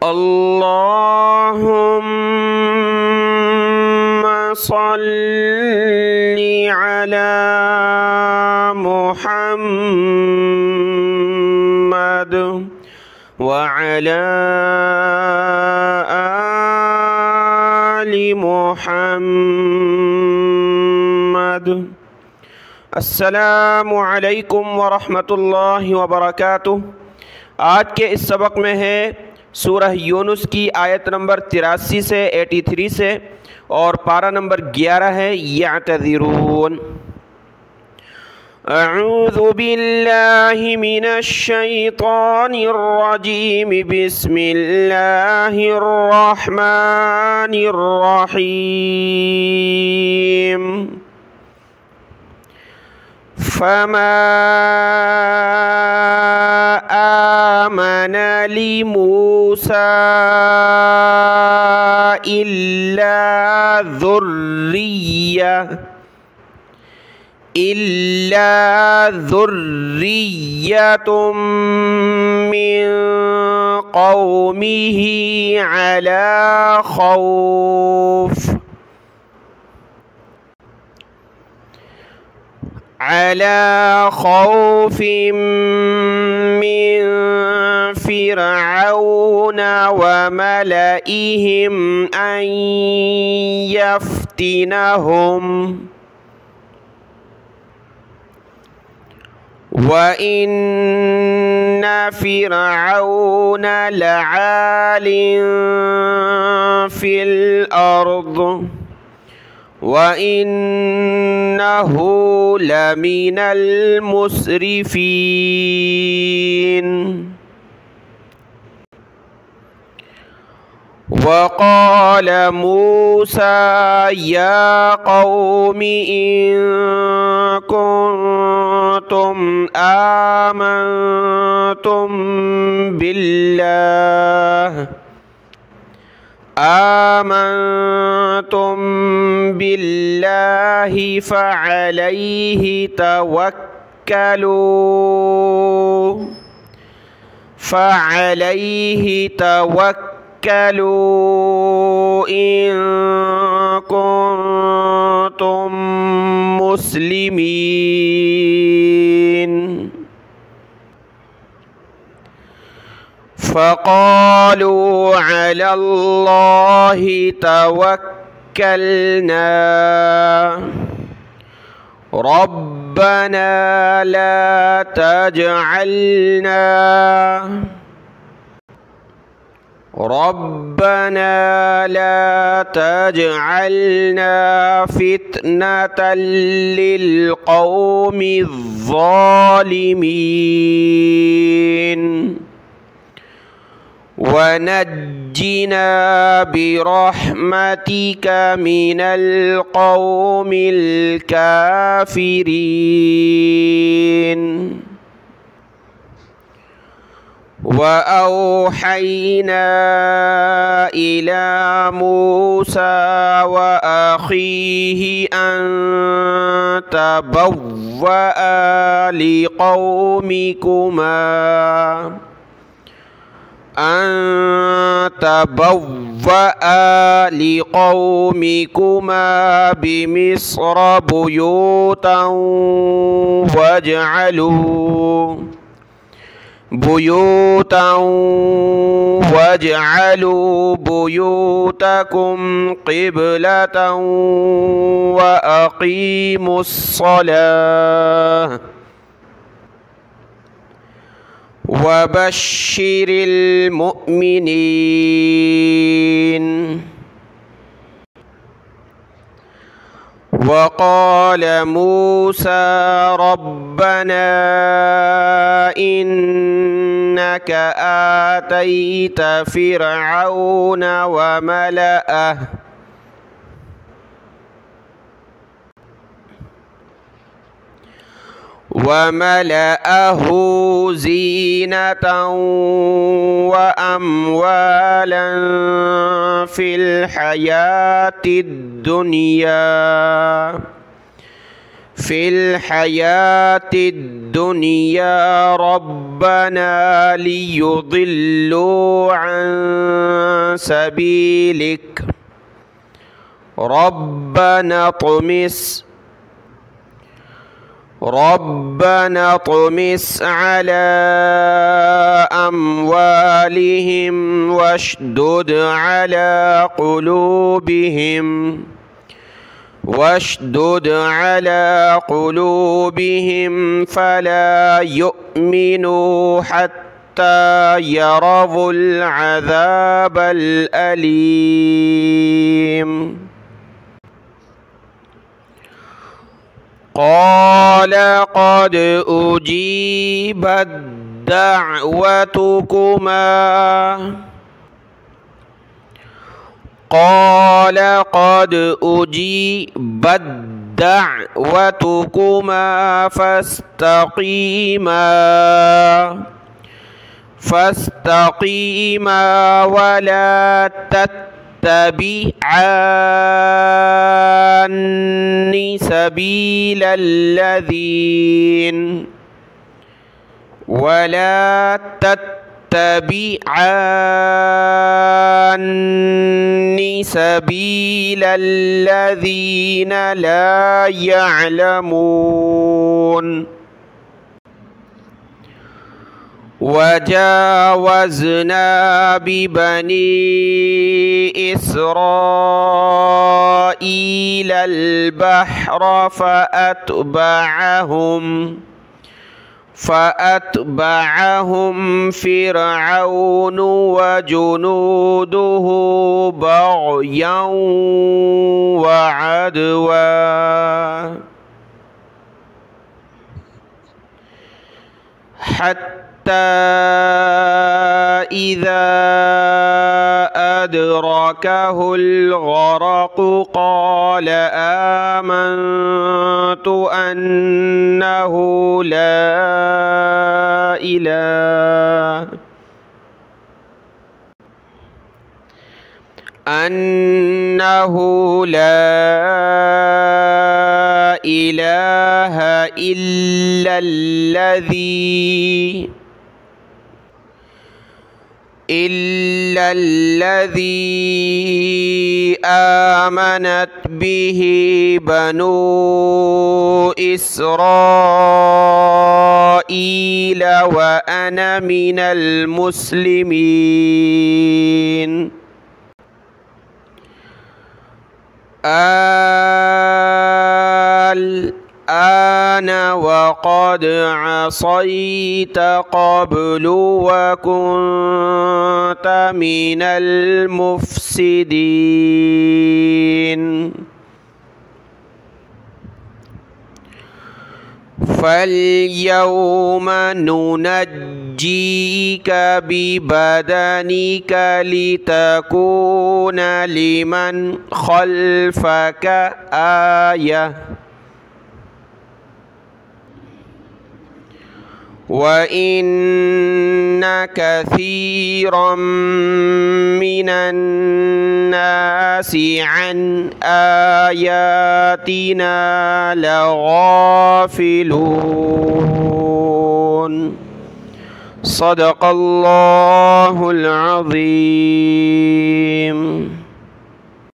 اللهم صل على محمد وعلى آل محمد। अस्सलामु अलैकुम वरहमतुल्लाहि वबरकातुह। आज के इस सबक में है सूरह यूनुस की आयत नंबर 83 से 83 से और पारा नंबर 11 है यअतज़िरून। अऊज़ु बिल्लाहि मिनश शैतानिर रजीम, बिस्मिल्लाहिर रहमानिर रहीम। फमा आमन लिमूसा इल्ला ज़ुर्रिय्यतुम मिन क़ौमिही अला खौफ़िम मिन फ़िरऔन व मलइहिम अन यफ्तिनहुम व इन्न फ़िरऔन लआलिन फ़िल अर्द व इन्नहु लमिनल मुस्रिफ़ीन। वक़ाल मूसा या क़ौमि इन कुन्तुम आमनतुम बिल्लाहि फ़अलैहि तवक्कलू इन कुन्तुम मुस्लिमीन। फ़क़ालू अलल्लाहि तवक्कलना रब्बना ला तजअलना फ़ितनतल लिल्क़ौमिज़्ज़ालिमीन वनज्जिना बिरहमतिक मिनल क़ौमिल काफ़िरीन। वअौहैना इला मूसा व अख़ीहि अन तबव्वअ लिक़ौमिकुमा बिमिस्र बुयूतन वजअलू बुयूतकुम क़िबलतन व अक़ीमुस्सलाह वबश्शिरिल मुअमिनीन। वक़ाल मूसा रब्बना इन्नक आतैत फ़िरऔन वमलअहु ज़ीनतन व अम्वालन फ़िल हयातिद दुनिया फिल हयाति दुनिया रब्बना लियुदिल्लू अन सबीलिक रब्बना तुमिस अला अम्वालिहिम वशदुद अला क़ुलूबिहिम फला युमिनू हत्ता यरवुल अज़ाबल अलीम। क़ाल क़द उजीबत दअवतुकुमा क़ाल क़द उजीबत दअवतुकुमा फस्तक़ीमा वला तत्तबिअन्नि سبيل الذين لا يعلمون। وجاوزنا ببني إسرائيل البحر فأتبعهم فرعون وجنوده بغيا وعدوا حتى إذا أدركه الغرق قال آمنت أنه لا إله إلا الذي آمنت به بنو إسرائيل وأنا من المسلمين الآن وقد عصيت قبل وكنت من المفسدين فاليوم ننجيك ببدنك لتكون لمن خلفك آية وإن كثيرا من الناس عن آياتنا لغافلون صدق الله العظيم।